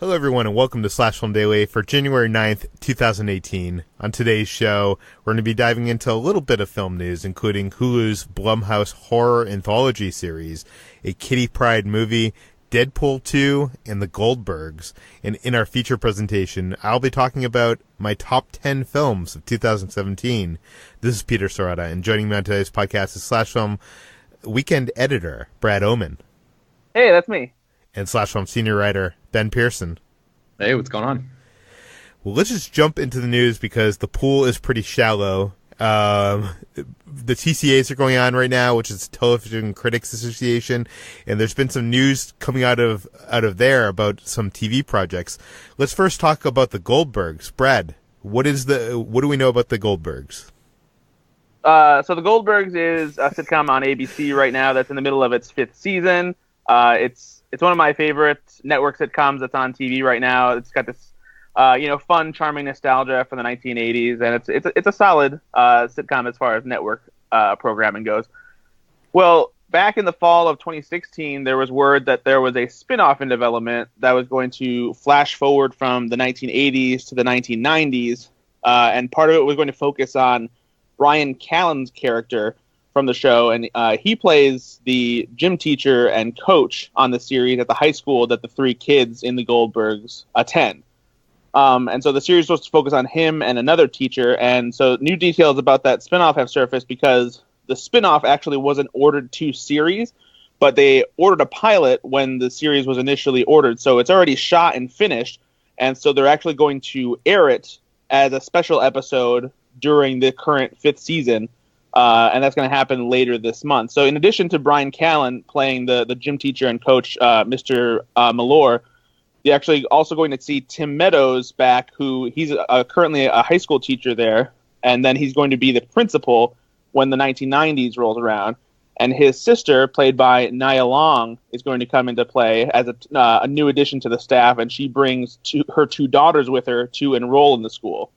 Hello everyone and welcome to Slash Film Daily for January 9th, 2018. On today's show, we're going to be diving into a little bit of film news, including Hulu's Blumhouse horror anthology series, a Kitty Pryde movie, Deadpool 2, and the Goldbergs. And in our feature presentation, I'll be talking about my top 10 films of 2017. This is Peter Sciretta, and joining me on today's podcast is Slash Film weekend editor, Brad Oman. Hey, that's me. And Slash Film senior writer, Ben Pearson. Hey, what's going on? Well, let's just jump into the news because the pool is pretty shallow. The TCAs are going on right now, which is Television Critics Association, and there's been some news coming out of there about some TV projects. Let's first talk about the Goldbergs. Brad, what do we know about the Goldbergs? So the Goldbergs is a sitcom on ABC right now that's in the middle of its 5th season. It's one of my favorite network sitcoms that's on TV right now. It's got this, fun, charming nostalgia from the 1980s, and it's a solid sitcom as far as network programming goes. Well, back in the fall of 2016, there was word that there was a spin-off in development that was going to flash forward from the 1980s to the 1990s, and part of it was going to focus on Bryan Callen's character from the show, and he plays the gym teacher and coach on the series at the high school that the 3 kids in the Goldbergs attend. And so the series was to focus on him and another teacher, and so new details about that spinoff have surfaced because the spinoff actually wasn't ordered to series, but they ordered a pilot when the series was initially ordered, so it's already shot and finished, and so they're actually going to air it as a special episode during the current 5th season. And that's going to happen later this month. So in addition to Bryan Callen playing the gym teacher and coach, Mr. Malore, you're actually also going to see Tim Meadows back, who he's currently a high school teacher there. And then he's going to be the principal when the 1990s rolls around. And his sister, played by Nia Long, is going to come into play as a new addition to the staff. And she brings her 2 daughters with her to enroll in the school.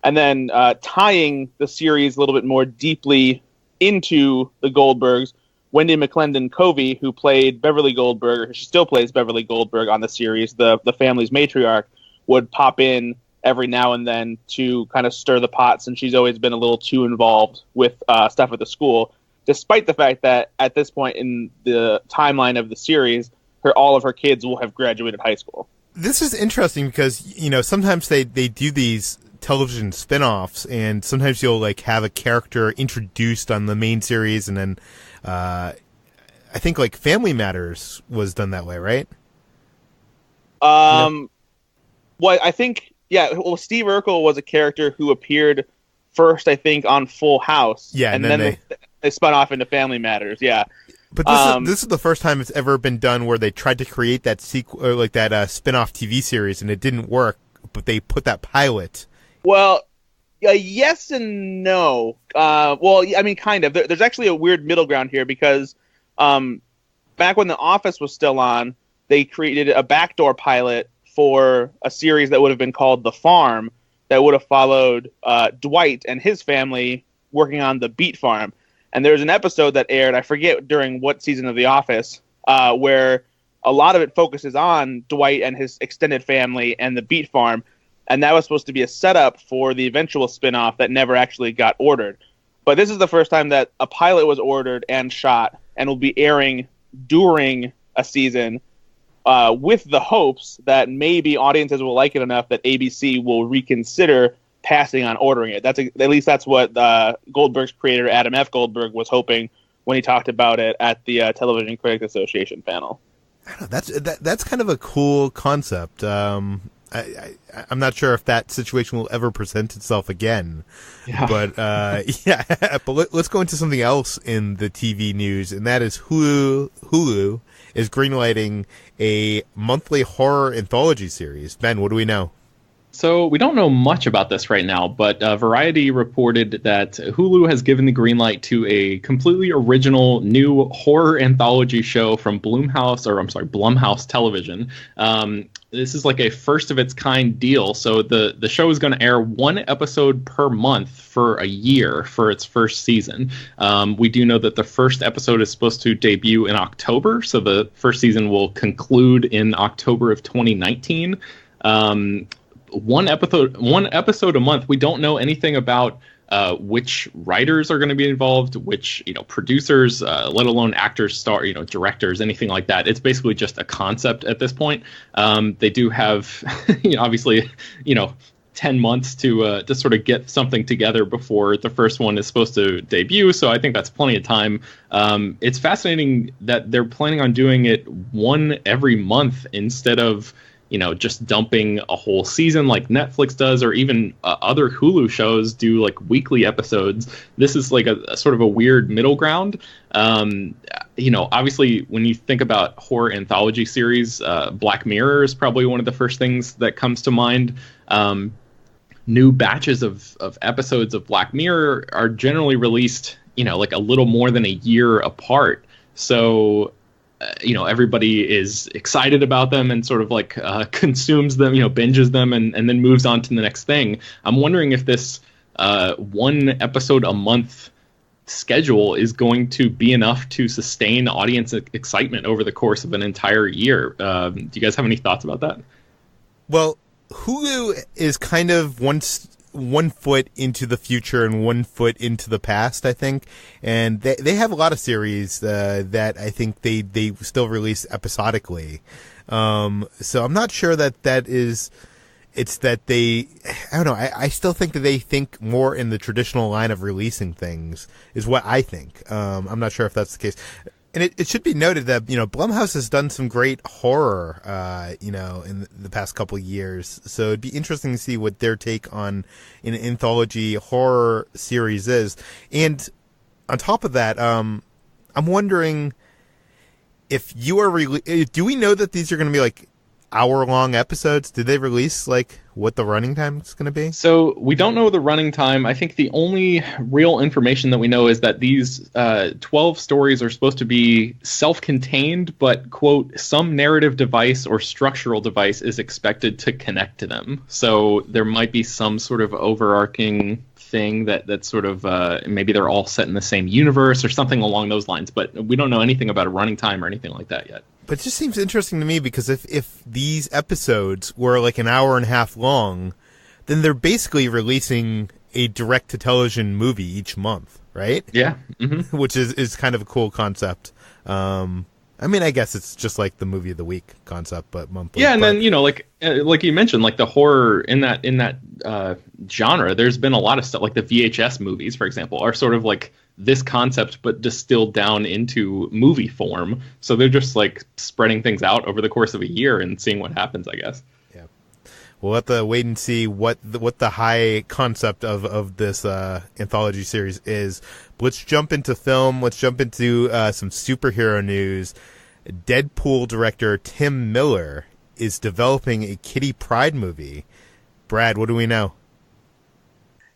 And then tying the series a little bit more deeply into the Goldbergs, Wendy McClendon-Covey, who played Beverly Goldberg, or she still plays Beverly Goldberg on the series, the family's matriarch, would pop in every now and then to kind of stir the pot, since she's always been a little too involved with stuff at the school, despite the fact that at this point in the timeline of the series, all of her kids will have graduated high school. This is interesting because, sometimes they do these television spin-offs, and sometimes you'll have a character introduced on the main series, and then I think Family Matters was done that way, right? Well, I think Steve Urkel was a character who appeared first, I think, on Full House, and then they spun off into Family Matters. Yeah, but this is the first time it's ever been done where they tried to create that sequel, or that spin-off TV series, and it didn't work, but they put that pilot. Well, yes and no. Kind of. There's actually a weird middle ground here because back when The Office was still on, they created a backdoor pilot for a series that would have been called The Farm that would have followed Dwight and his family working on the beet farm. And there was an episode that aired, I forget during what season of The Office, where a lot of it focuses on Dwight and his extended family and the beet farm. And that was supposed to be a setup for the eventual spinoff that never actually got ordered. But this is the first time that a pilot was ordered and shot and will be airing during a season with the hopes that maybe audiences will like it enough that ABC will reconsider passing on ordering it. At least that's what Goldberg's creator, Adam F. Goldberg, was hoping when he talked about it at the Television Critics Association panel. That's kind of a cool concept. I'm not sure if that situation will ever present itself again. Yeah. But but let's go into something else in the TV news, and that is Hulu is greenlighting a monthly horror anthology series. Ben, what do we know? So we don't know much about this right now, but Variety reported that Hulu has given the green light to a completely original new horror anthology show from Blumhouse Television. This is like a first of its kind deal. So the show is going to air one episode per month for a year for its first season. We do know that the first episode is supposed to debut in October, so the first season will conclude in October of 2019. One episode a month. We don't know anything about which writers are going to be involved, which producers, let alone actors, directors, anything like that. It's basically just a concept at this point. They do have, obviously, 10 months to sort of get something together before the first one is supposed to debut. So I think that's plenty of time. It's fascinating that they're planning on doing it one every month instead of just dumping a whole season like Netflix does, or even other Hulu shows do like weekly episodes. This is like a sort of a weird middle ground. Obviously when you think about horror anthology series, Black Mirror is probably one of the first things that comes to mind. New batches of episodes of Black Mirror are generally released, like a little more than a year apart. So everybody is excited about them and sort of like consumes them, binges them and then moves on to the next thing. I'm wondering if this one episode a month schedule is going to be enough to sustain audience excitement over the course of an entire year. Do you guys have any thoughts about that? Well, Hulu is kind of one foot into the future and 1 foot into the past, I think. And they have a lot of series that I think they still release episodically. So I'm not sure it's that they, I don't know, I still think that they think more in the traditional line of releasing things, is what I think. I'm not sure if that's the case. And it should be noted that, Blumhouse has done some great horror, in the past couple of years. So it'd be interesting to see what their take on an anthology horror series is. And on top of that, I'm wondering if you are do we know that these are going to be like hour-long episodes? Did they release like what the running time is going to be? So we don't know the running time. I think the only real information that we know is that these 12 stories are supposed to be self-contained, but, quote, some narrative device or structural device is expected to connect to them. So there might be some sort of overarching thing that sort of maybe they're all set in the same universe or something along those lines. But we don't know anything about a running time or anything like that yet. But it just seems interesting to me because if these episodes were like an hour and a half long, then they're basically releasing a direct-to-television movie each month, right? Yeah. Mm-hmm. Which is kind of a cool concept. I guess it's just like the movie of the week concept, but monthly. Yeah, and then like you mentioned, like the horror in that genre, there's been a lot of stuff. Like the VHS movies, for example, are sort of like this concept, but distilled down into movie form. So they're just like spreading things out over the course of a year and seeing what happens, I guess. Yeah, we'll have to wait and see what the high concept of this anthology series is. Let's jump into film. Let's jump into some superhero news. Deadpool director Tim Miller is developing a Kitty Pryde movie. Brad, what do we know?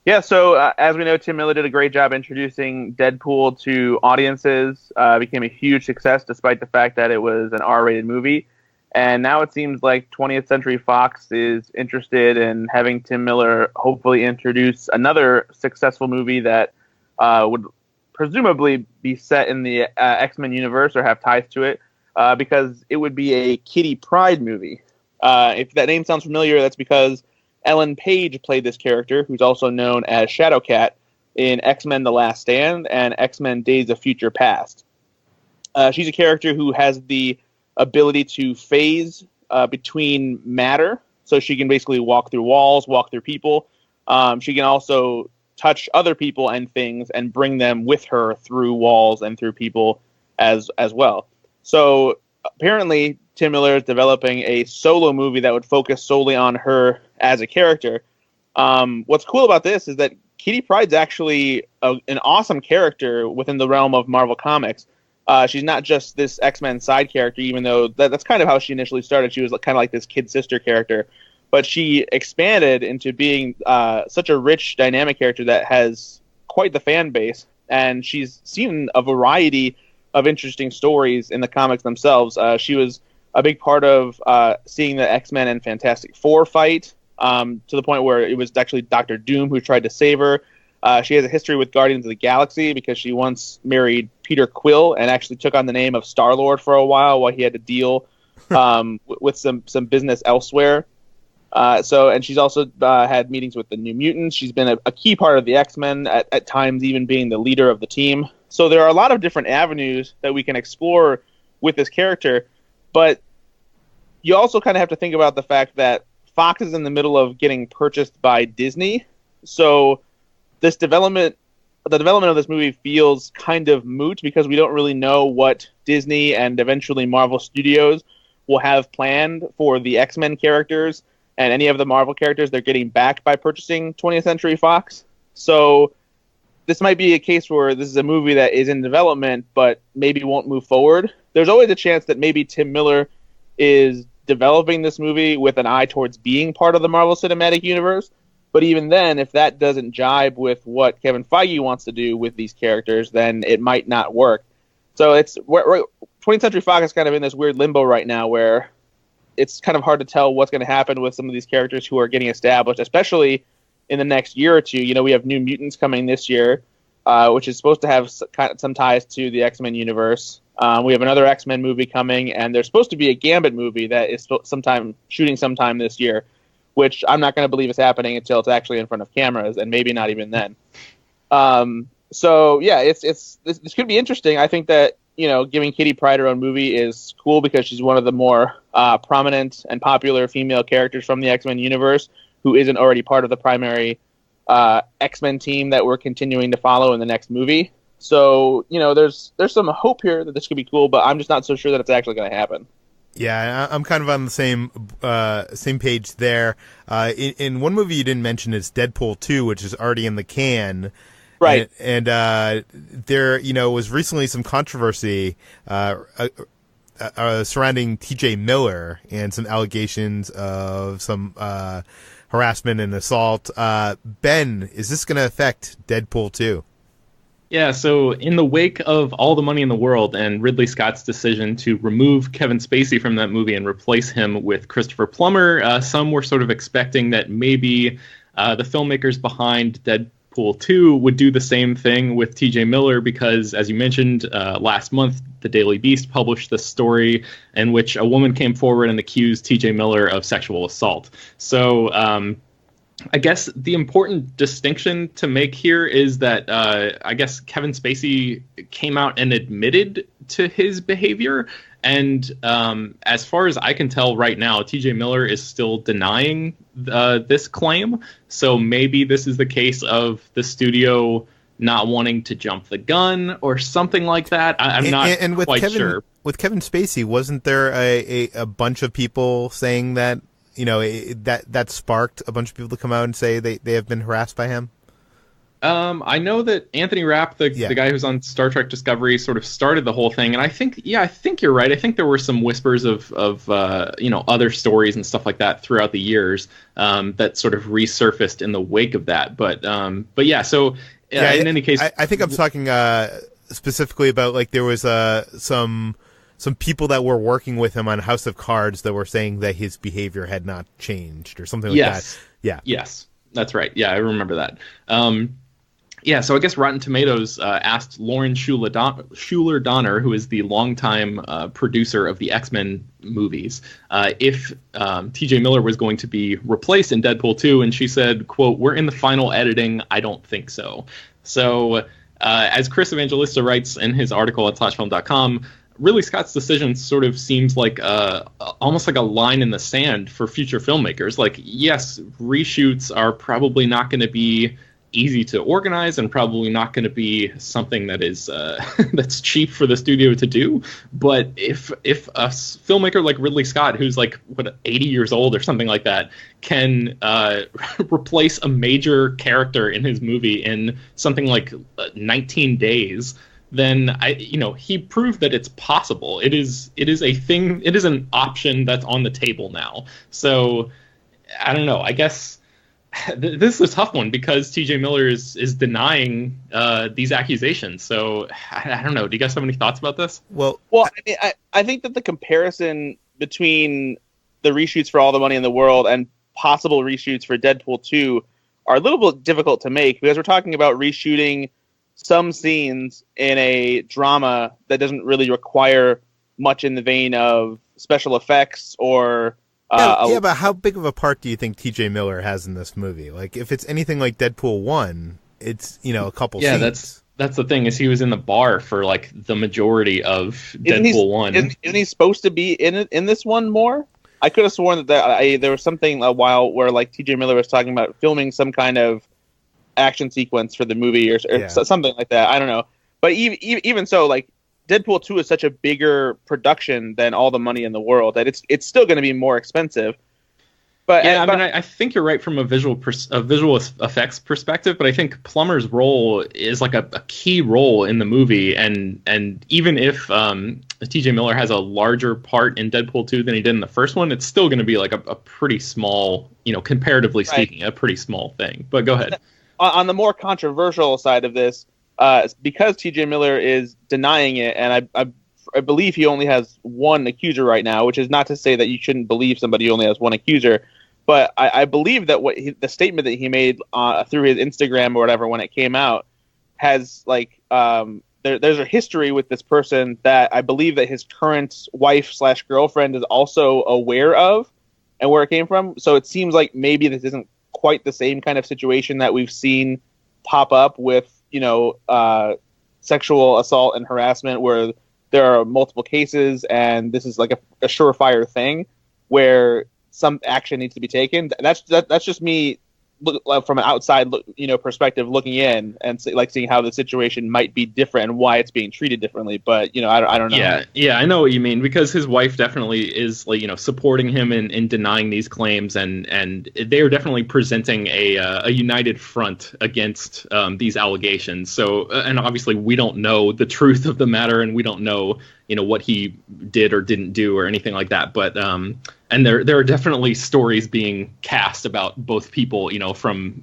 Yeah, so as we know, Tim Miller did a great job introducing Deadpool to audiences. Became a huge success despite the fact that it was an R-rated movie. And now it seems like 20th Century Fox is interested in having Tim Miller hopefully introduce another successful movie that would presumably be set in the X-Men universe or have ties to it, because it would be a Kitty Pryde movie. If that name sounds familiar, that's because Ellen Page played this character, who's also known as Shadowcat, in X-Men The Last Stand and X-Men Days of Future Past. She's a character who has the ability to phase between matter, so she can basically walk through walls, walk through people. She can also touch other people and things and bring them with her through walls and through people as well. So apparently Tim Miller is developing a solo movie that would focus solely on her as a character. What's cool about this is that Kitty Pryde's actually an awesome character within the realm of Marvel Comics. She's not just this X-Men side character, even though that's kind of how she initially started. She was kind of like this kid sister character. but she expanded into being such a rich, dynamic character that has quite the fan base, and she's seen a variety of interesting stories in the comics themselves. She was a big part of seeing the X-Men and Fantastic Four fight, to the point where it was actually Dr. Doom who tried to save her. She has a history with Guardians of the Galaxy because she once married Peter Quill and actually took on the name of Star-Lord for a while he had to deal with some business elsewhere. And she's also had meetings with the New Mutants. She's been a key part of the X-Men, at times even being the leader of the team. So there are a lot of different avenues that we can explore with this character, but you also kind of have to think about the fact that Fox is in the middle of getting purchased by Disney. So the development of this movie feels kind of moot because we don't really know what Disney and eventually Marvel Studios will have planned for the X-Men characters and any of the Marvel characters they're getting back by purchasing 20th Century Fox. So this might be a case where this is a movie that is in development but maybe won't move forward. There's always a chance that maybe Tim Miller is developing this movie with an eye towards being part of the Marvel Cinematic Universe. But even then, if that doesn't jibe with what Kevin Feige wants to do with these characters, then it might not work. So 20th Century Fox is kind of in this weird limbo right now where it's kind of hard to tell what's going to happen with some of these characters who are getting established, especially in the next year or two. You know, we have New Mutants coming this year, which is supposed to have some ties to the X-Men universe. We have another X-Men movie coming, and there's supposed to be a Gambit movie that is shooting sometime this year, which I'm not going to believe is happening until it's actually in front of cameras, and maybe not even then. So yeah, this could be interesting. I think that, you know, giving Kitty Pryde her own movie is cool because she's one of the more prominent and popular female characters from the X-Men universe who isn't already part of the primary X-Men team that we're continuing to follow in the next movie. So, you know, there's some hope here that this could be cool, but I'm just not so sure that it's actually going to happen. Yeah, I'm kind of on the same page there. In one movie you didn't mention is Deadpool 2, which is already in the can. Right. And there, you know, was recently some controversy surrounding TJ Miller and some allegations of some harassment and assault. Ben, is this going to affect Deadpool 2? Yeah, so in the wake of All the Money in the World and Ridley Scott's decision to remove Kevin Spacey from that movie and replace him with Christopher Plummer, some were sort of expecting that maybe the filmmakers behind Deadpool 2 would do the same thing with TJ Miller because, as you mentioned, last month, the Daily Beast published this story in which a woman came forward and accused TJ Miller of sexual assault. So I guess the important distinction to make here is that I guess Kevin Spacey came out and admitted to his behavior. And as far as I can tell right now, TJ Miller is still denying this claim. So maybe this is the case of the studio not wanting to jump the gun or something like that. I'm not quite sure. With Kevin Spacey, wasn't there a bunch of people saying that, you know, that sparked a bunch of people to come out and say they have been harassed by him? I know that Anthony Rapp, the guy who's on Star Trek Discovery, sort of started the whole thing, and I think you're right. I think there were some whispers of other stories and stuff like that throughout the years that sort of resurfaced in the wake of that. But yeah, so in any case, I think I'm talking specifically about, like, there was some people that were working with him on House of Cards that were saying that his behavior had not changed or something like that. Yeah. Yes, that's right. Yeah, I remember that. Yeah, so I guess Rotten Tomatoes asked Lauren Schuler Donner, who is the longtime producer of the X-Men movies, if TJ Miller was going to be replaced in Deadpool 2, and she said, quote, "We're in the final editing. I don't think so." So as Chris Evangelista writes in his article at slashfilm.com, Ridley Scott's decision sort of seems like almost like a line in the sand for future filmmakers. Like, yes, reshoots are probably not going to be easy to organize and probably not going to be something that is that's cheap for the studio to do. But if a filmmaker like Ridley Scott, who's like 80 years old or something like that, can replace a major character in his movie in something like 19 days, then he proved that it's possible. It is a thing. It is an option that's on the table now. So I don't know. I guess this is a tough one because T.J. Miller is denying these accusations. So I don't know. Do you guys have any thoughts about this? Well, I think that the comparison between the reshoots for All the Money in the World and possible reshoots for Deadpool 2 are a little bit difficult to make because we're talking about reshooting some scenes in a drama that doesn't really require much in the vein of special effects or but how big of a part do you think TJ Miller has in this movie? Like, if it's anything like Deadpool 1, it's, a couple scenes. That's the thing, is he was in the bar for, like, the majority of Deadpool 1. Isn't he supposed to be in this one more? I could have sworn that there was something a while where, like, TJ Miller was talking about filming some kind of action sequence for the movie or something like that. I don't know. But even so, like, Deadpool 2 is such a bigger production than All the Money in the World that it's still going to be more expensive. But I think you're right from a visual effects perspective, but I think Plummer's role is like a key role in the movie, and even if T.J. Miller has a larger part in Deadpool 2 than he did in the first one, it's still going to be like a pretty small, comparatively speaking, a pretty small thing. But go ahead. On the more controversial side of this, because T.J. Miller is denying it, and I believe he only has one accuser right now, which is not to say that you shouldn't believe somebody who only has one accuser, but I believe that the statement that he made through his Instagram or whatever when it came out has, like, there's a history with this person that I believe that his current wife/girlfriend is also aware of and where it came from. So it seems like maybe this isn't quite the same kind of situation that we've seen pop up with, sexual assault and harassment where there are multiple cases and this is like a surefire thing where some action needs to be taken. That's just me from an outside perspective looking in and seeing how the situation might be different and why it's being treated differently. But I don't know. Yeah, I know what you mean, because his wife definitely is supporting him in denying these claims, and they are definitely presenting a united front against these allegations. So and obviously we don't know the truth of the matter, and we don't know what he did or didn't do or anything like that. But and there are definitely stories being cast about both people, from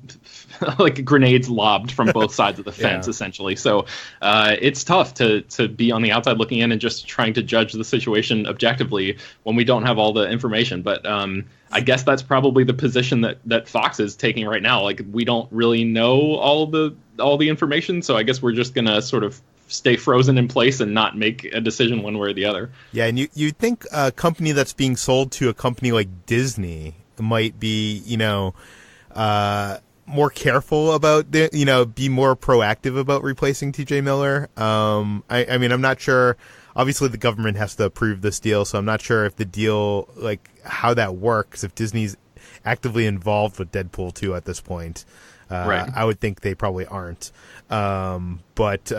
like grenades lobbed from both sides of the fence, essentially. So it's tough to be on the outside looking in and just trying to judge the situation objectively when we don't have all the information. But I guess that's probably the position that Fox is taking right now. Like, we don't really know all the information, so I guess we're just gonna sort of stay frozen in place and not make a decision one way or the other. Yeah, and you'd think a company that's being sold to a company like Disney might be, more careful about be more proactive about replacing TJ Miller. I mean, I'm not sure. Obviously, the government has to approve this deal, so I'm not sure if the deal, like, how that works, if Disney's actively involved with Deadpool 2 at this point. Right. I would think they probably aren't. But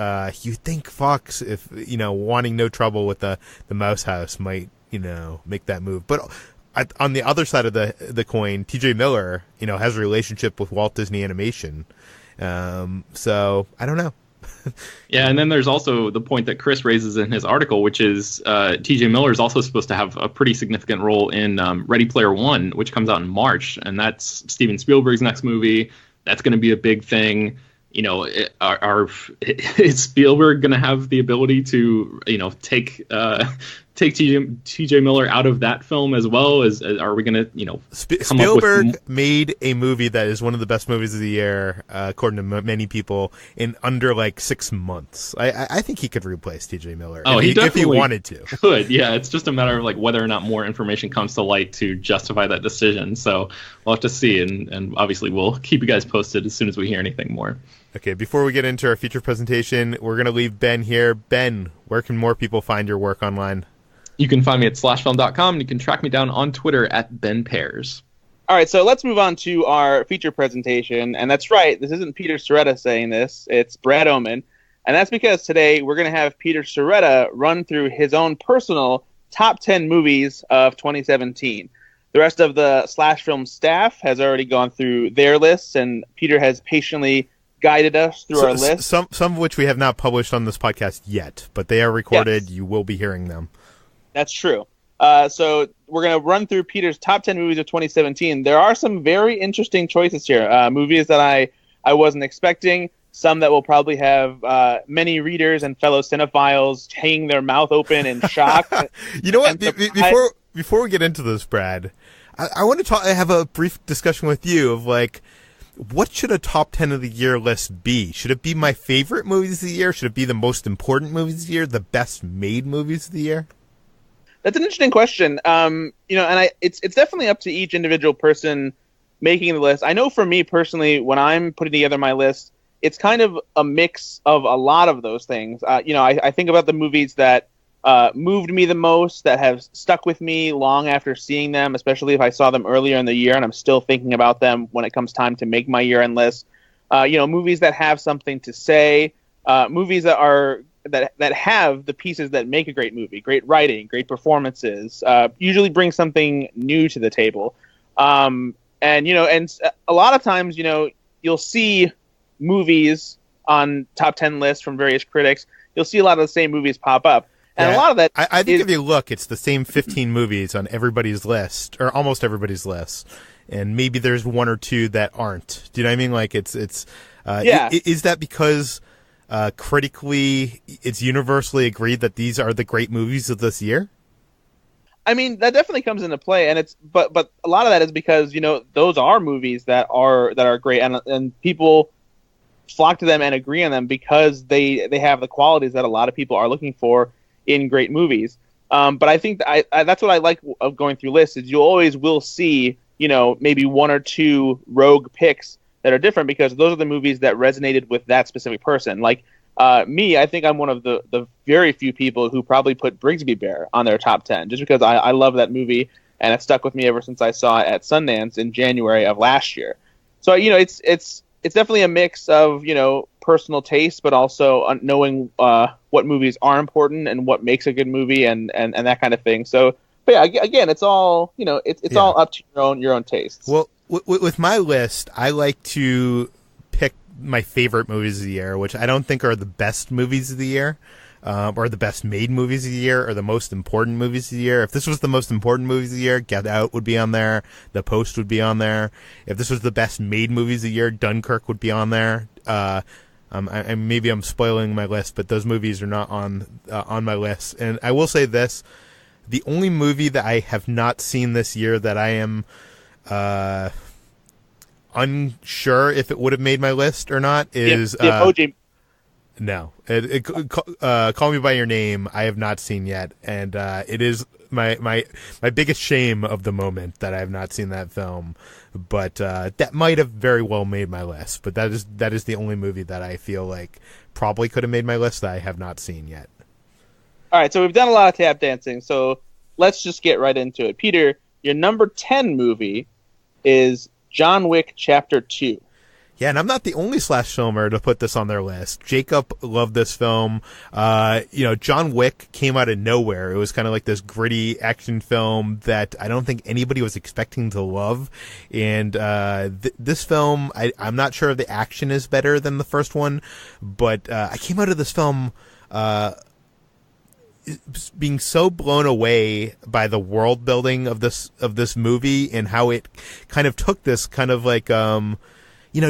you think Fox, if wanting no trouble with the Mouse House, might make that move. But on the other side of the coin, TJ Miller has a relationship with Walt Disney Animation. So I don't know. Yeah, and then there's also the point that Chris raises in his article, which is T.J. Miller is also supposed to have a pretty significant role in Ready Player One, which comes out in March, and that's Steven Spielberg's next movie. That's going to be a big thing. Is Spielberg going to have the ability to take T.J. Miller out of that film as well? Are we going to Spielberg made a movie that is one of the best movies of the year, according to many people, in under like 6 months. I think he could replace T.J. Miller. If he wanted to. Could, yeah. It's just a matter of like whether or not more information comes to light to justify that decision. So we'll have to see, and obviously we'll keep you guys posted as soon as we hear anything more. Okay, before we get into our feature presentation, we're going to leave Ben here. Ben, where can more people find your work online? You can find me at slashfilm.com, and you can track me down on Twitter at Ben Pears. All right, so let's move on to our feature presentation. And that's right, this isn't Peter Sciretta saying this, it's Brad Oman. And that's because today we're going to have Peter Sciretta run through his own personal top 10 movies of 2017. The rest of the Slash Film staff has already gone through their lists, and Peter has patiently guided us through our list. Some of which we have not published on this podcast yet, but they are recorded. Yes. You will be hearing them. That's true. So we're going to run through Peter's top 10 movies of 2017. There are some very interesting choices here. Movies that I wasn't expecting. Some that will probably have many readers and fellow cinephiles hanging their mouth open in shock. You know what? Before we get into this, Brad, I want to have a brief discussion with you of like, what should a top 10 of the year list be? Should it be my favorite movies of the year? Should it be the most important movies of the year? The best made movies of the year? That's an interesting question. It's definitely up to each individual person making the list. I know for me personally, when I'm putting together my list, it's kind of a mix of a lot of those things. I think about the movies that moved me the most, that have stuck with me long after seeing them, especially if I saw them earlier in the year and I'm still thinking about them when it comes time to make my year-end list. Movies that have something to say, movies that have the pieces that make a great movie, great writing, great performances, usually bring something new to the table. And a lot of times, you'll see movies on top 10 lists from various critics. You'll see a lot of the same movies pop up. And a lot of that, I think if you look, it's the same 15 movies on everybody's list, or almost everybody's list, and maybe there's one or two that aren't. Do you know what I mean? Like is that because critically it's universally agreed that these are the great movies of this year? I mean, that definitely comes into play, and but a lot of that is because those are movies that are great, and people flock to them and agree on them because they have the qualities that a lot of people are looking for in great movies. But I think that's what I like of going through lists, is you always will see, maybe one or two rogue picks that are different because those are the movies that resonated with that specific person. Like me, I think I'm one of the very few people who probably put Brigsby Bear on their top 10 just because I love that movie and it stuck with me ever since I saw it at Sundance in January of last year. So, it's definitely a mix of, personal taste, but also knowing what movies are important and what makes a good movie and that kind of thing. So, but yeah, again, it's all, it's all up to your own tastes. Well, with my list, I like to pick my favorite movies of the year, which I don't think are the best movies of the year, or the best made movies of the year, or the most important movies of the year. If this was the most important movies of the year, Get Out would be on there. The Post would be on there. If this was the best made movies of the year, Dunkirk would be on there. Maybe I'm spoiling my list, but those movies are not on my list. And I will say this: the only movie that I have not seen this year that I am unsure if it would have made my list or not is OJ. No, Call Me by Your Name. I have not seen yet, and it is my biggest shame of the moment that I have not seen that film. But that might have very well made my list. But that is the only movie that I feel like probably could have made my list that I have not seen yet. All right, so we've done a lot of tap dancing, so let's just get right into it. Peter, your number 10 movie is John Wick Chapter 2. Yeah, and I'm not the only slash filmer to put this on their list. Jacob loved this film. John Wick came out of nowhere. It was kind of like this gritty action film that I don't think anybody was expecting to love. And this film, I'm not sure if the action is better than the first one, but I came out of this film being so blown away by the world building of this movie and how it kind of took this kind of like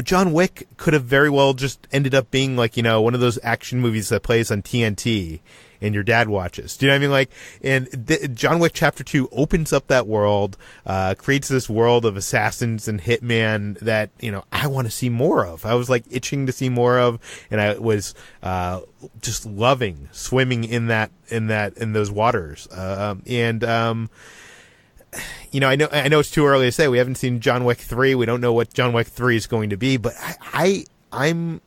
John Wick could have very well just ended up being like, one of those action movies that plays on TNT and your dad watches. Do you know what I mean? Like, and John Wick Chapter 2 opens up that world, creates this world of assassins and hitman that, I want to see more of. I was like itching to see more of, and I was just loving swimming in those waters. I know it's too early to say. We haven't seen John Wick 3. We don't know what John Wick 3 is going to be, but I'm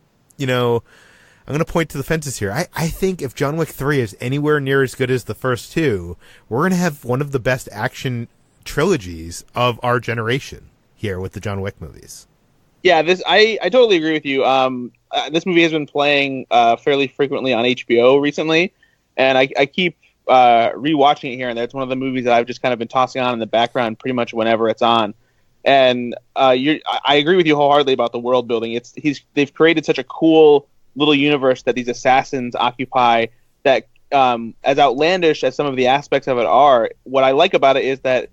going to point to the fences here. I think if John Wick 3 is anywhere near as good as the first two, we're going to have one of the best action trilogies of our generation here with the John Wick movies. Yeah, I totally agree with you. This movie has been playing fairly frequently on HBO recently, and I keep rewatching it here and there. It's one of the movies that I've just kind of been tossing on in the background pretty much whenever it's on. And I agree with you wholeheartedly about the world building. They've created such a cool little universe that these assassins occupy that as outlandish as some of the aspects of it are, what I like about it is that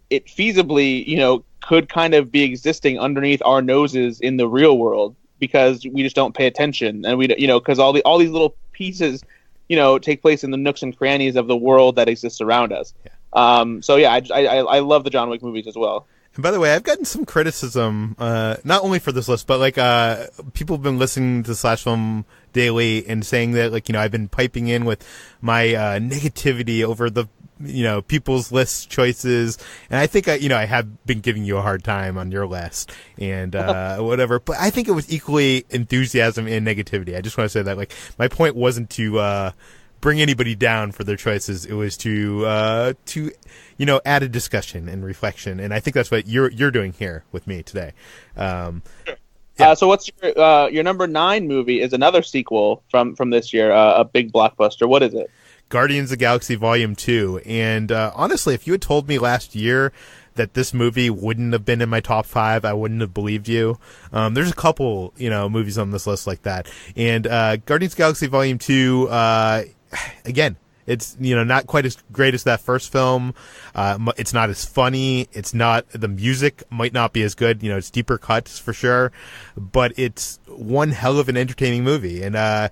it feasibly, could kind of be existing underneath our noses in the real world, because we just don't pay attention, and because all these little pieces, take place in the nooks and crannies of the world that exists around us. Yeah. I love the John Wick movies as well. And by the way, I've gotten some criticism, not only for this list, but people have been listening to Slash Film Daily and saying that I've been piping in with my negativity over the people's list choices, and I think I have been giving you a hard time on your list and whatever. But I think it was equally enthusiasm and negativity. I just want to say that my point wasn't to bring anybody down for their choices. It was to add a discussion and reflection, and I think that's what you're doing here with me today. Yeah. So what's your number 9 movie? Is another sequel from this year, a big blockbuster. What is it? Guardians of the Galaxy Volume 2. And honestly, if you had told me last year that this movie wouldn't have been in my top 5, I wouldn't have believed you. There's a couple, movies on this list like that. And Guardians of the Galaxy Volume 2, again, it's, not quite as great as that first film. It's not as funny. The music might not be as good. It's deeper cuts for sure. But it's one hell of an entertaining movie. And,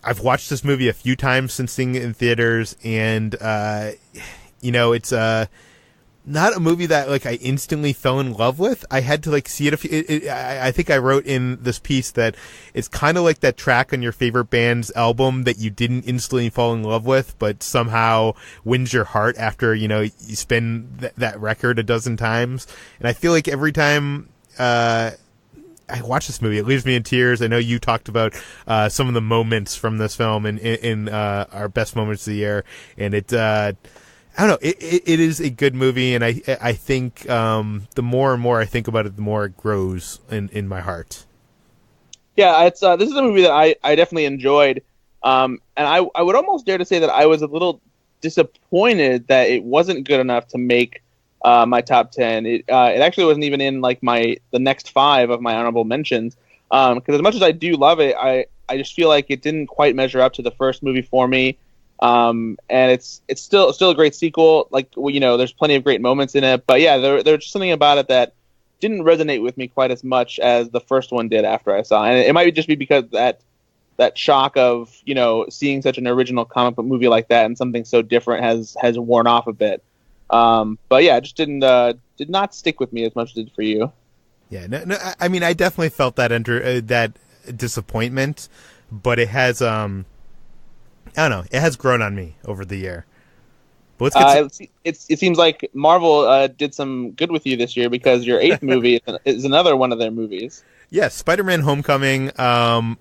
I've watched this movie a few times since seeing it in theaters, and it's not a movie that I instantly fell in love with. I had to see it. I think I wrote in this piece that it's kind of like that track on your favorite band's album that you didn't instantly fall in love with, but somehow wins your heart after you spin that record a dozen times. And I feel like every time I watch this movie, it leaves me in tears. I know you talked about some of the moments from this film in our best moments of the year, and I don't know. It is a good movie, and I think the more and more I think about it, the more it grows in my heart. Yeah, it's this is a movie that I definitely enjoyed, and I would almost dare to say that I was a little disappointed that it wasn't good enough to make my top 10. It actually wasn't even in the next 5 of my honorable mentions. Because as much as I do love it, I just feel like it didn't quite measure up to the first movie for me. And it's still a great sequel. There's plenty of great moments in it, but yeah, there's just something about it that didn't resonate with me quite as much as the first one did after I saw it. And it might just be because that shock of seeing such an original comic book movie like that and something so different has worn off a bit. But yeah, it just did not stick with me as much as it did for you. Yeah, no, I mean, I definitely felt that that disappointment, but it has, I don't know, it has grown on me over the year. But let's get it seems like Marvel did some good with you this year, because your 8th movie is another one of their movies. Yes, Spider-Man Homecoming. I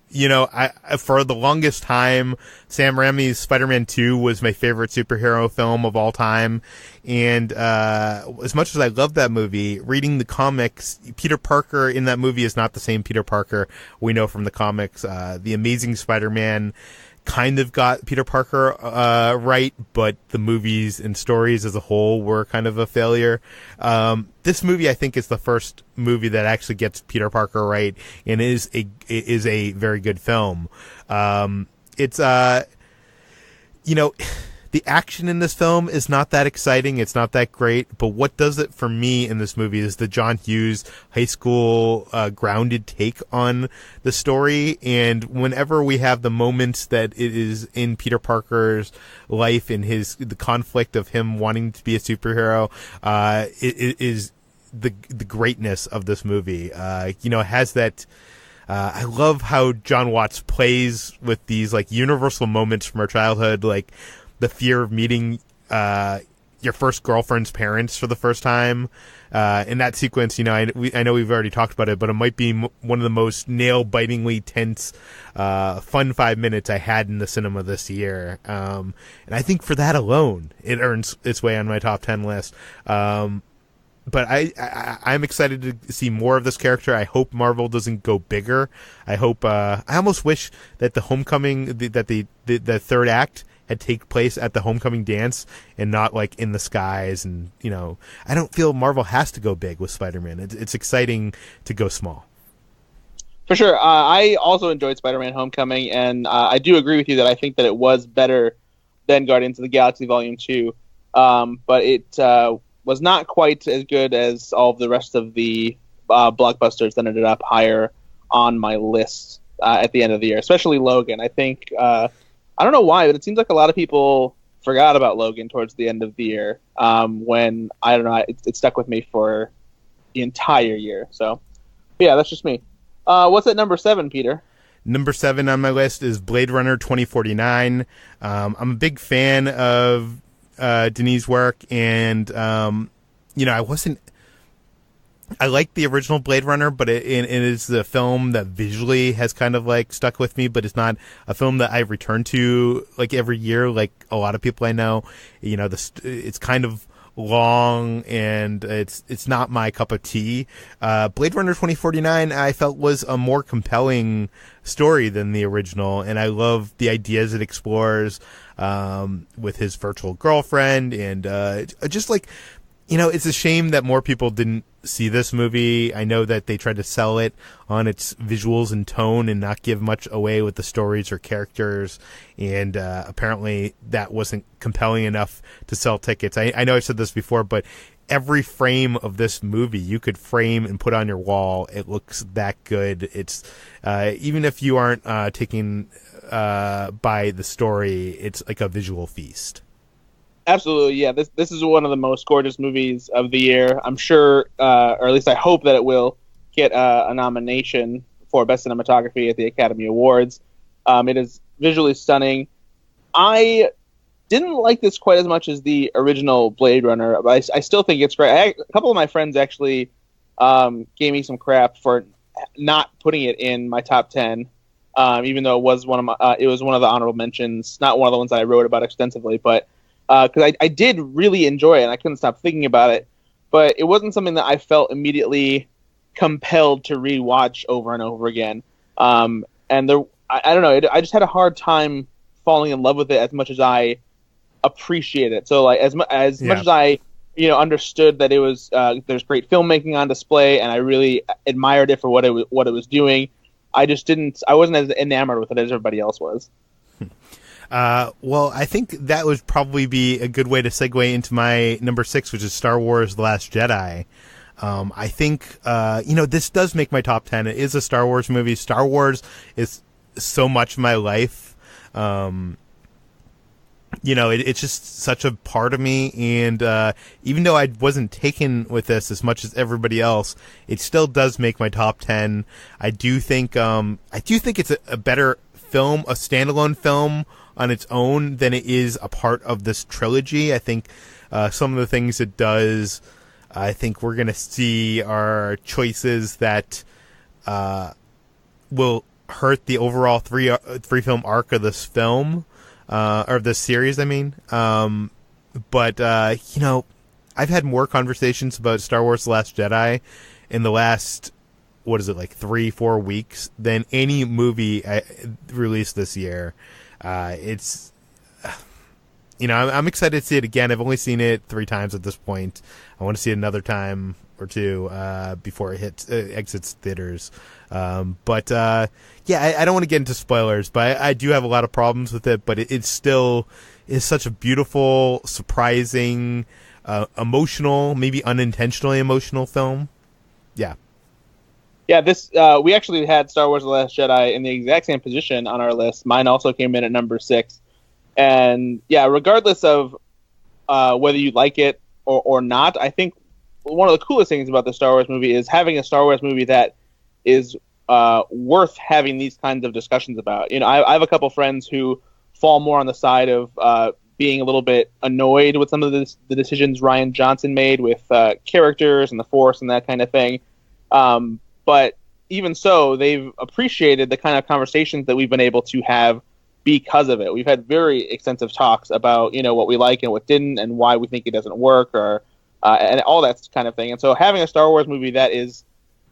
for the longest time, Sam Raimi's Spider-Man 2 was my favorite superhero film of all time. And as much as I love that movie, reading the comics, Peter Parker in that movie is not the same Peter Parker we know from the comics. The Amazing Spider-Man kind of got Peter Parker right, but the movies and stories as a whole were kind of a failure. This movie, I think, is the first movie that actually gets Peter Parker right, and is a very good film. It's the action in this film is not that exciting. It's not that great. But what does it for me in this movie is the John Hughes high school grounded take on the story. And whenever we have the moments that it is in Peter Parker's life and the conflict of him wanting to be a superhero, it is the greatness of this movie. It has that. I love how John Watts plays with these universal moments from our childhood, the fear of meeting your first girlfriend's parents for the first time. In that sequence, I know we've already talked about it, but it might be one of the most nail-bitingly tense, fun 5 minutes I had in the cinema this year. And I think for that alone, it earns its way on my top 10 list. But I'm excited to see more of this character. I hope Marvel doesn't go bigger. I hope. I almost wish that the Homecoming, that the third act had take place at the Homecoming dance and not in the skies. And I don't feel Marvel has to go big with Spider-Man. It's exciting to go small. For sure. I also enjoyed Spider-Man Homecoming, and I do agree with you that I think that it was better then Guardians of the Galaxy Volume 2. But it was not quite as good as all of the rest of the blockbusters that ended up higher on my list at the end of the year, especially Logan. I think, I don't know why, but it seems like a lot of people forgot about Logan towards the end of the year, when, I don't know, it stuck with me for the entire year. So, yeah, that's just me. What's at number 7, Peter? Number 7 on my list is Blade Runner 2049. I'm a big fan of Denis' work, and I like the original Blade Runner, but it is the film that visually has kind of like stuck with me, but it's not a film that I return to like every year, like a lot of people I know. It's kind of long, and it's not my cup of tea. Blade Runner 2049 I felt was a more compelling story than the original, and I love the ideas it explores with his virtual girlfriend, and just like, it's a shame that more people didn't see this movie. I know that they tried to sell it on its visuals and tone and not give much away with the stories or characters, and apparently that wasn't compelling enough to sell tickets. I know I've said this before, but every frame of this movie you could frame and put on your wall. It looks that good. It's even if you aren't taken by the story, it's like a visual feast. Absolutely, yeah. This is one of the most gorgeous movies of the year. I'm sure, or at least I hope that it will get a nomination for Best Cinematography at the Academy Awards. It is visually stunning. I didn't like this quite as much as the original Blade Runner, but I still think it's great. A couple of my friends actually gave me some crap for not putting it in my top 10, even though it was one of the honorable mentions, not one of the ones that I wrote about extensively, but because I did really enjoy it, and I couldn't stop thinking about it, but it wasn't something that I felt immediately compelled to rewatch over and over again. I don't know, I just had a hard time falling in love with it as much as I appreciate it. So like as much as I understood that it was there's great filmmaking on display, and I really admired it for what it was doing, I wasn't as enamored with it as everybody else was. Well, I think that would probably be a good way to segue into my number 6, which is Star Wars The Last Jedi. I think, this does make my top 10. It is a Star Wars movie. Star Wars is so much of my life. It's just such a part of me. And even though I wasn't taken with this as much as everybody else, it still does make my top 10. I do think it's a better film, a standalone film on its own than it is a part of this trilogy. I think some of the things it does, I think we're going to see are choices that will hurt the overall three film arc of this film, or this series, I mean. But I've had more conversations about Star Wars The Last Jedi in the last, 3-4 weeks than any movie released this year. I'm excited to see it again. I've only seen it 3 times at this point. I want to see it another time or two before it exits theaters. I don't want to get into spoilers, but I do have a lot of problems with it. But it still is such a beautiful, surprising, emotional, maybe unintentionally emotional film. Yeah. Yeah, this we actually had Star Wars The Last Jedi in the exact same position on our list. Mine also came in at number 6. And yeah, regardless of whether you like it or not, I think one of the coolest things about the Star Wars movie is having a Star Wars movie that is worth having these kinds of discussions about. I have a couple friends who fall more on the side of being a little bit annoyed with some of the decisions Rian Johnson made with characters and the Force and that kind of thing. But even so, they've appreciated the kind of conversations that we've been able to have because of it. We've had very extensive talks about, what we like and what didn't, and why we think it doesn't work, or and all that kind of thing. And so having a Star Wars movie that is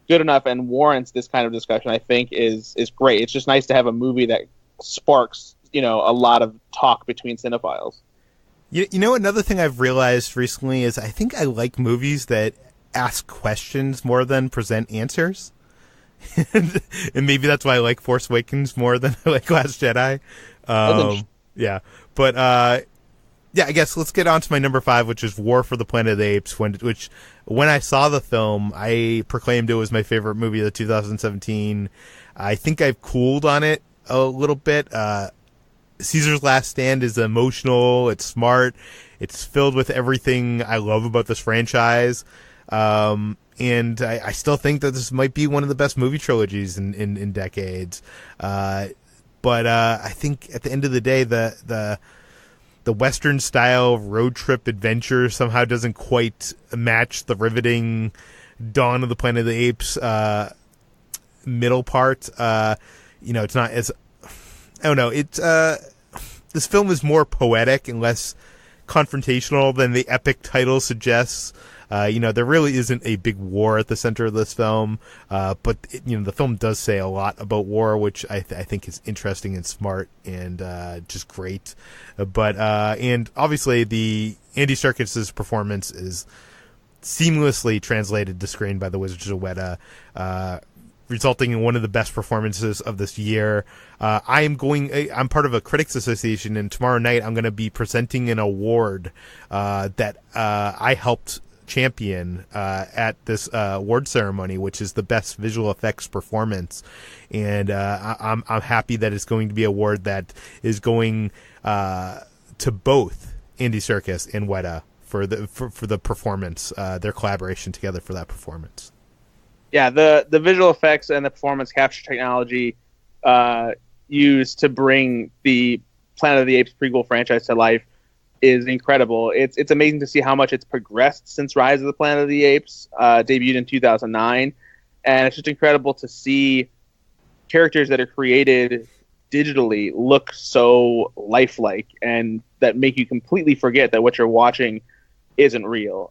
good enough and warrants this kind of discussion, I think is great. It's just nice to have a movie that sparks, a lot of talk between cinephiles. Another thing I've realized recently is I think I like movies that ask questions more than present answers. And maybe that's why I like Force Awakens more than I like Last Jedi. Yeah. But yeah, I guess let's get on to my number 5, which is War for the Planet of the Apes. Which when I saw the film, I proclaimed it was my favorite movie of 2017. I think I've cooled on it a little bit. Caesar's Last Stand is emotional. It's smart. It's filled with everything I love about this franchise. And I still think that this might be one of the best movie trilogies in decades. But I think at the end of the day, the Western style road trip adventure somehow doesn't quite match the riveting Dawn of the Planet of the Apes middle part. It's not as, I don't know. It's this film is more poetic and less confrontational than the epic title suggests. There really isn't a big war at the center of this film, but the film does say a lot about war, which I think is interesting and smart and just great. But and obviously the Andy Serkis's performance is seamlessly translated to screen by the Wizards of Weta, resulting in one of the best performances of this year. I'm part of a critics association, and tomorrow night I'm going to be presenting an award that I helped champion at this award ceremony, which is the best visual effects performance. And I'm happy that it's going to be an award that is going to both Andy Serkis and Weta for the performance, their collaboration together for that performance. Yeah, the visual effects and the performance capture technology used to bring the Planet of the Apes prequel franchise to life is incredible. It's amazing to see how much it's progressed since Rise of the Planet of the Apes debuted in 2009, and it's just incredible to see characters that are created digitally look so lifelike and that make you completely forget that what you're watching isn't real.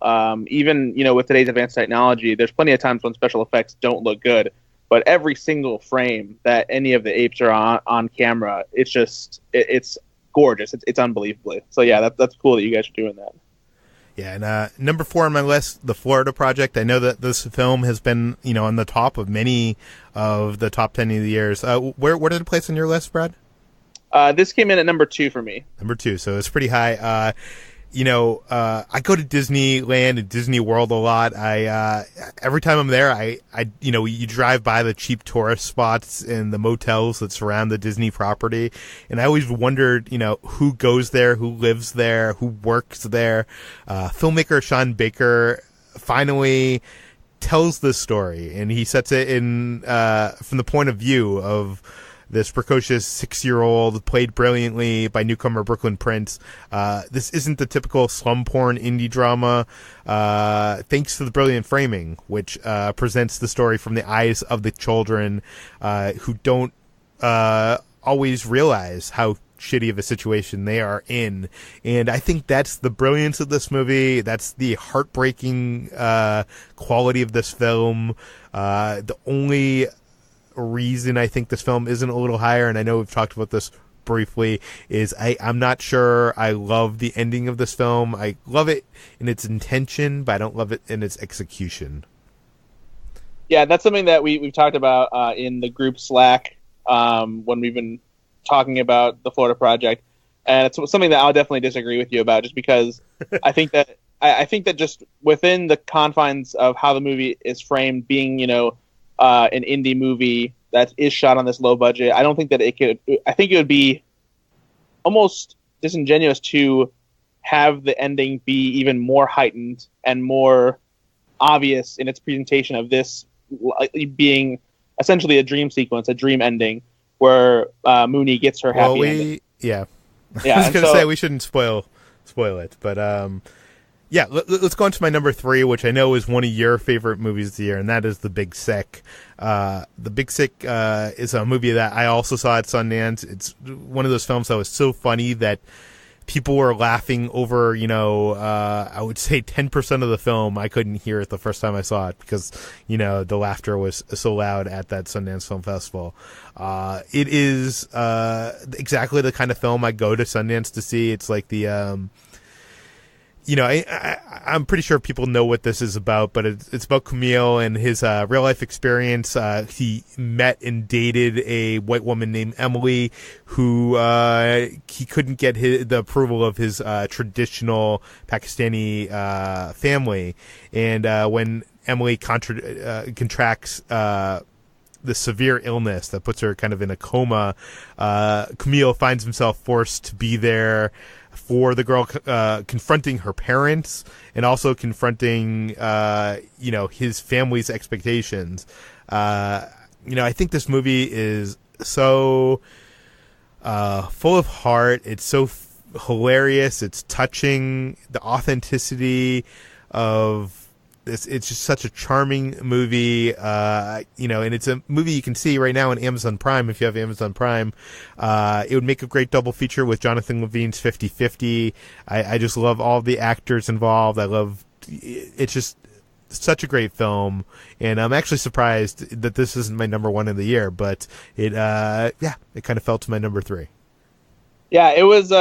Even with today's advanced technology, there's plenty of times when special effects don't look good, but every single frame that any of the apes are on camera, it's gorgeous. It's unbelievable. So yeah, that's cool that you guys are doing that. Yeah, and number 4 on my list, The Florida Project. I know that this film has been on the top of many of the top 10 of the years. Where did it place on your list, Brad? This came in at number 2 for me. Number 2, so it's pretty high. I go to Disneyland and Disney World a lot. Every time I'm there, you drive by the cheap tourist spots and the motels that surround the Disney property. And I always wondered, who goes there, who lives there, who works there. Filmmaker Sean Baker finally tells this story, and he sets it in, from the point of view of this precocious 6-year-old played brilliantly by newcomer Brooklyn Prince. This isn't the typical slum porn indie drama, thanks to the brilliant framing, which presents the story from the eyes of the children who don't always realize how shitty of a situation they are in. And I think that's the brilliance of this movie. That's the heartbreaking quality of this film. The only reason I think this film isn't a little higher, and I know we've talked about this briefly, is I'm not sure I love the ending of this film. I love it in its intention, but I don't love it in its execution. Yeah, that's something that we've talked about in the group Slack when we've been talking about the Florida Project, and it's something that I'll definitely disagree with you about, just because I think that just within the confines of how the movie is framed, being an indie movie that is shot on this low budget, I don't think that it could. I think it would be almost disingenuous to have the ending be even more heightened and more obvious in its presentation of this being essentially a dream sequence, a dream ending, where Mooney gets her happy ending. Yeah. I was going to say we shouldn't spoil it, but yeah, let's go on to my number 3, which I know is one of your favorite movies of the year, and that is The Big Sick. The Big Sick is a movie that I also saw at Sundance. It's one of those films that was so funny that people were laughing over, I would say 10% of the film. I couldn't hear it the first time I saw it because, the laughter was so loud at that Sundance Film Festival. It is exactly the kind of film I go to Sundance to see. It's like I'm pretty sure people know what this is about, but it's about Camille and his real life experience. He met and dated a white woman named Emily, who he couldn't get the approval of his traditional Pakistani family, and when Emily contracts the severe illness that puts her kind of in a coma, Camille finds himself forced to be there for the girl, confronting her parents and also confronting, his family's expectations. I think this movie is so full of heart. It's so hilarious. It's touching. The authenticity of this, it's just such a charming movie, and it's a movie you can see right now on Amazon Prime if you have Amazon Prime. It would make a great double feature with Jonathan Levine's 50/50. I just love all the actors involved. It's just such a great film, and I'm actually surprised that this isn't my number one of the year, but it kind of fell to my number 3. Yeah, it was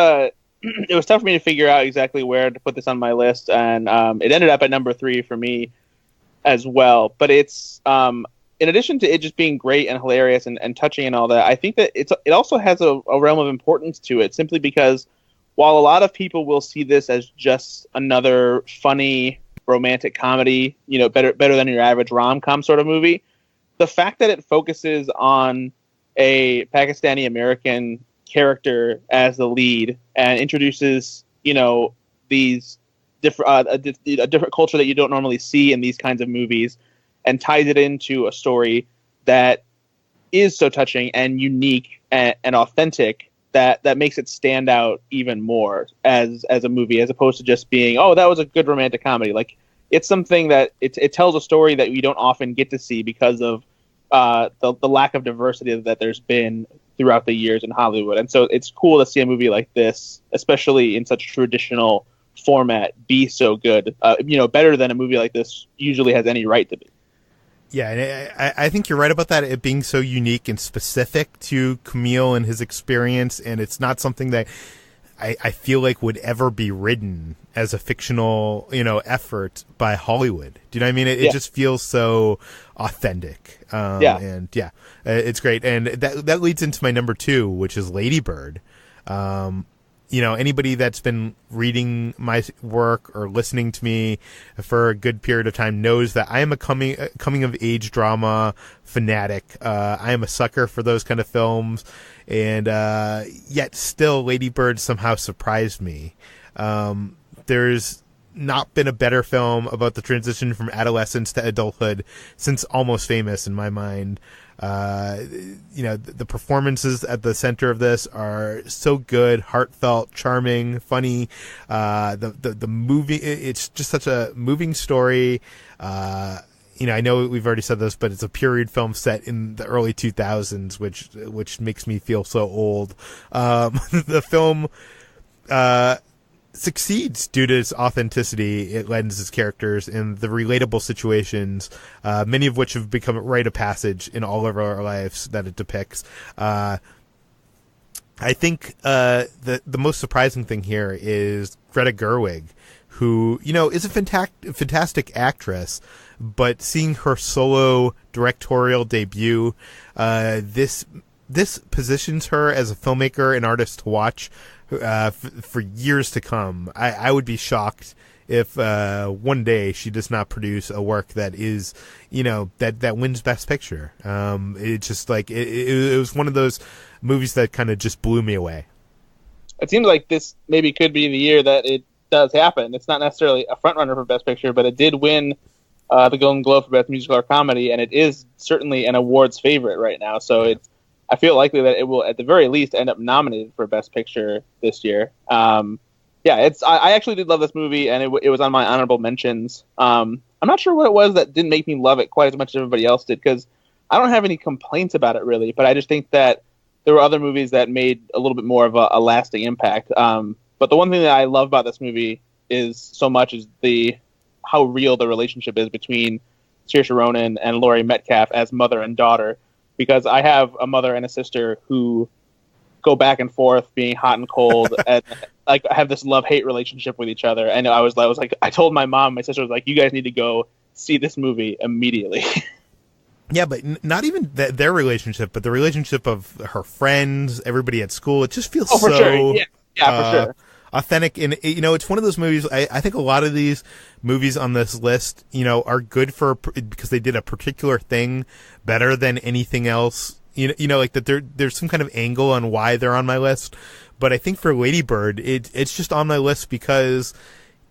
it was tough for me to figure out exactly where to put this on my list, and it ended up at number 3 for me as well. But it's in addition to it just being great and hilarious and touching and all that, I think that it also has a realm of importance to it, simply because while a lot of people will see this as just another funny romantic comedy, better than your average rom-com sort of movie, the fact that it focuses on a Pakistani American character as the lead and introduces these different a different culture that you don't normally see in these kinds of movies, and ties it into a story that is so touching and unique and authentic that makes it stand out even more as a movie, as opposed to just being, oh, that was a good romantic comedy. Like, it's something that it tells a story that we don't often get to see because of the lack of diversity that there's been throughout the years in Hollywood. And so it's cool to see a movie like this, especially in such a traditional format, be so good, better than a movie like this usually has any right to be. Yeah, and I think you're right about that, it being so unique and specific to Camille and his experience, and it's not something that I feel like would ever be written as a fictional, effort by Hollywood. Do you know what I mean? It just feels so authentic. And it's great. And that leads into my number 2, which is Lady Bird. Anybody that's been reading my work or listening to me for a good period of time knows that I am a coming of age drama fanatic. I am a sucker for those kind of films, and yet still Lady Bird somehow surprised me. There's not been a better film about the transition from adolescence to adulthood since Almost Famous, in my mind. The performances at the center of this are so good, heartfelt, charming, funny. The movie, it's just such a moving story. I know we've already said this, but it's a period film set in the early 2000s, which makes me feel so old. The film succeeds due to its authenticity. It lends its characters and the relatable situations, many of which have become a rite of passage in all of our lives that it depicts. I think the most surprising thing here is Greta Gerwig, who is a fantastic actress, but seeing her solo directorial debut, this positions her as a filmmaker and artist to watch for years to come. I would be shocked if one day she does not produce a work that is, that wins Best Picture. It's just like it was one of those movies that kind of just blew me away. It seems like this maybe could be the year that it does happen. It's not necessarily a front runner for Best Picture, but it did win the Golden Globe for Best Musical or Comedy, and it is certainly an awards favorite right now. So I feel likely that it will, at the very least, end up nominated for Best Picture this year. I actually did love this movie, and it was on my honorable mentions. I'm not sure what it was that didn't make me love it quite as much as everybody else did, because I don't have any complaints about it, really, but I just think that there were other movies that made a little bit more of a lasting impact. But the one thing that I love about this movie is how real the relationship is between Saoirse Ronan and Laurie Metcalf as mother and daughter, because I have a mother and a sister who go back and forth being hot and cold and like have this love-hate relationship with each other. And I was like, I told my mom, my sister was like, you guys need to go see this movie immediately. Yeah, but not even their relationship, but the relationship of her friends, everybody at school. It just feels for so sure. Yeah, for sure. Authentic. And, it's one of those movies, I think a lot of these movies on this list, are good because they did a particular thing better than anything else. Like that there's some kind of angle on why they're on my list. But I think for Lady Bird, it's just on my list because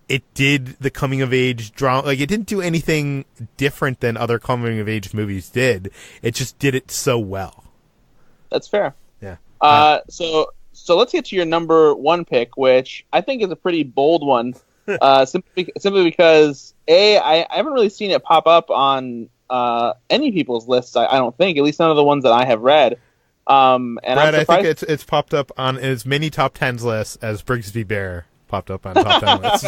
it did the coming of age drama. Like, it didn't do anything different than other coming of age movies did. It just did it so well. That's fair. Yeah. So let's get to your number one pick, which I think is a pretty bold one. Simply because I haven't really seen it pop up on any people's lists. I don't think, at least none of the ones that I have read. And Brad, I think it's popped up on as many top 10s lists as Brigsby Bear popped up on top 10 lists.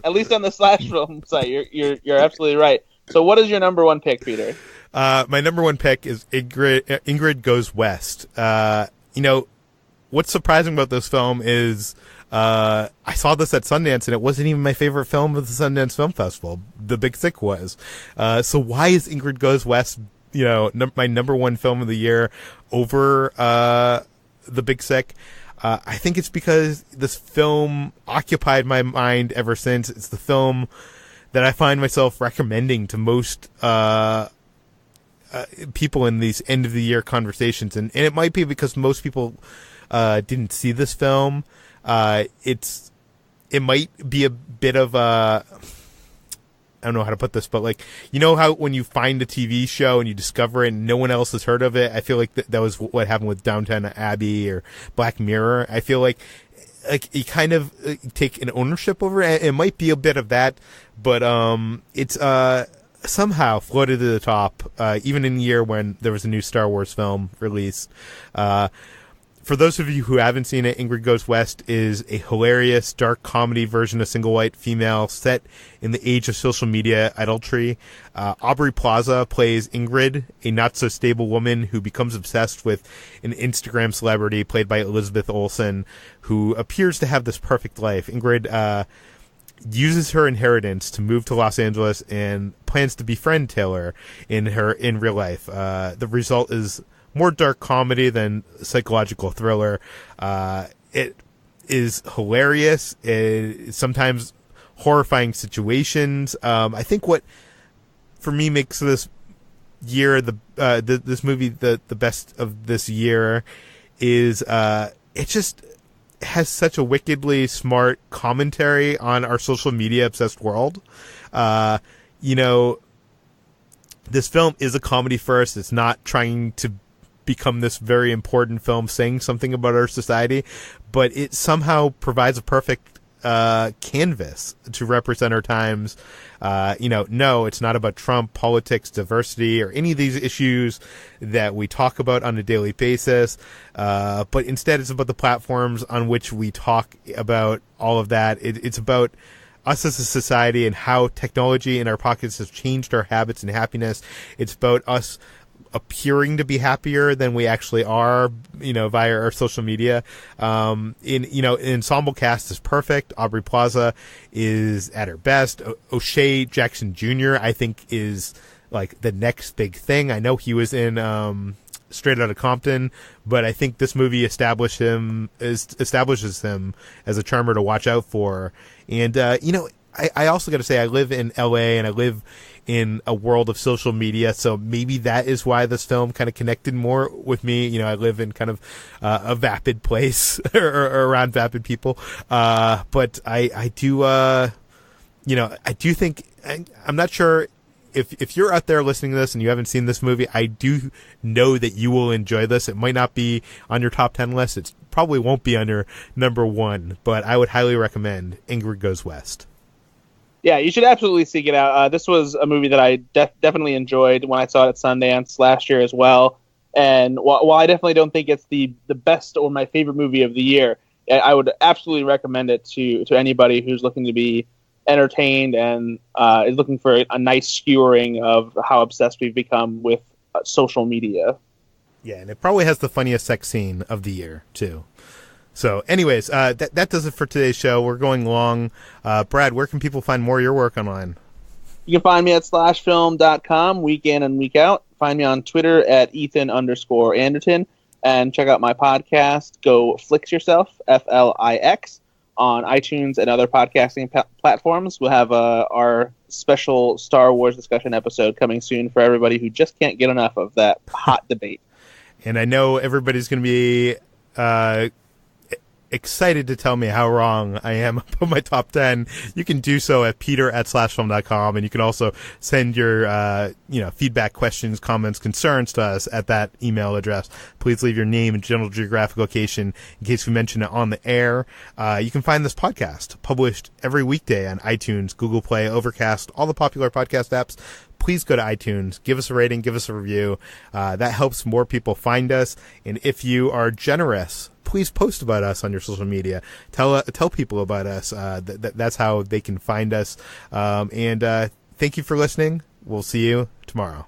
At least on the Slash Film site, you're absolutely right. So, what is your number one pick, Peter? My number one pick is Ingrid Goes West. What's surprising about this film is I saw this at Sundance, and it wasn't even my favorite film of the Sundance Film Festival. The Big Sick was. So why is Ingrid Goes West, my number one film of the year over The Big Sick? I think it's because this film occupied my mind ever since. It's the film that I find myself recommending to most people in these end of the year conversations, and it might be because most people didn't see this film. It might be a bit of a, I don't know how to put this, but like, how when you find a TV show and you discover it and no one else has heard of it, I feel like that was what happened with Downton Abbey or Black Mirror. I feel like you kind of take an ownership over it. It might be a bit of that, but it's somehow floated to the top, even in the year when there was a new Star Wars film released. For those of you who haven't seen it, Ingrid Goes West is a hilarious, dark comedy version of Single White Female set in the age of social media idolatry. Aubrey Plaza plays Ingrid, a not-so-stable woman who becomes obsessed with an Instagram celebrity played by Elizabeth Olsen, who appears to have this perfect life. Ingrid uses her inheritance to move to Los Angeles and plans to befriend Taylor in real life. The result is more dark comedy than psychological thriller. It is hilarious. Sometimes horrifying situations. I think what, for me, makes this year this movie the best of this year is it just has such a wickedly smart commentary on our social media obsessed world. This film is a comedy first. It's not trying to become this very important film saying something about our society, but it somehow provides a perfect canvas to represent our times. No, it's not about Trump, politics, diversity, or any of these issues that we talk about on a daily basis, but instead it's about the platforms on which we talk about all of that. It's about us as a society and how technology in our pockets has changed our habits and happiness. It's about us appearing to be happier than we actually are, via our social media. Ensemble cast is perfect. Aubrey Plaza is at her best. O'Shea Jackson Jr., I think, is like the next big thing. I know he was in Straight Outta Compton, but I think this movie establishes him as a charmer to watch out for. And I also got to say, I live in LA and I live in a world of social media, so maybe that is why this film kind of connected more with me. I live in kind of a vapid place or around vapid people, but I do think, I'm not sure if you're out there listening to this and you haven't seen this movie, I do know that you will enjoy this. It might not be on your top 10 list. It probably won't be on your number one, but I would highly recommend Ingrid Goes West. Yeah, you should absolutely seek it out. This was a movie that I definitely enjoyed when I saw it at Sundance last year as well. And while I definitely don't think it's the best or my favorite movie of the year, I would absolutely recommend it to anybody who's looking to be entertained and is looking for a nice skewering of how obsessed we've become with social media. Yeah, and it probably has the funniest sex scene of the year, too. So anyways, that does it for today's show. We're going long. Brad, where can people find more of your work online? You can find me at slashfilm.com week in and week out. Find me on Twitter at Ethan_Anderton. And check out my podcast, Go Flix Yourself, Flix, on iTunes and other podcasting platforms. We'll have our special Star Wars discussion episode coming soon for everybody who just can't get enough of that hot debate. And I know everybody's going to be excited to tell me how wrong I am about my top 10. You can do so at peter@slashfilm.com, and you can also send your feedback, questions, comments, concerns to us at that email address. Please leave your name and general geographic location in case we mention it on the air. You can find this podcast published every weekday on iTunes, Google Play, Overcast, all the popular podcast apps. Please go to iTunes, give us a rating, give us a review. That helps more people find us. And if you are generous, please post about us on your social media. Tell people about us. That's how they can find us. And thank you for listening. We'll see you tomorrow.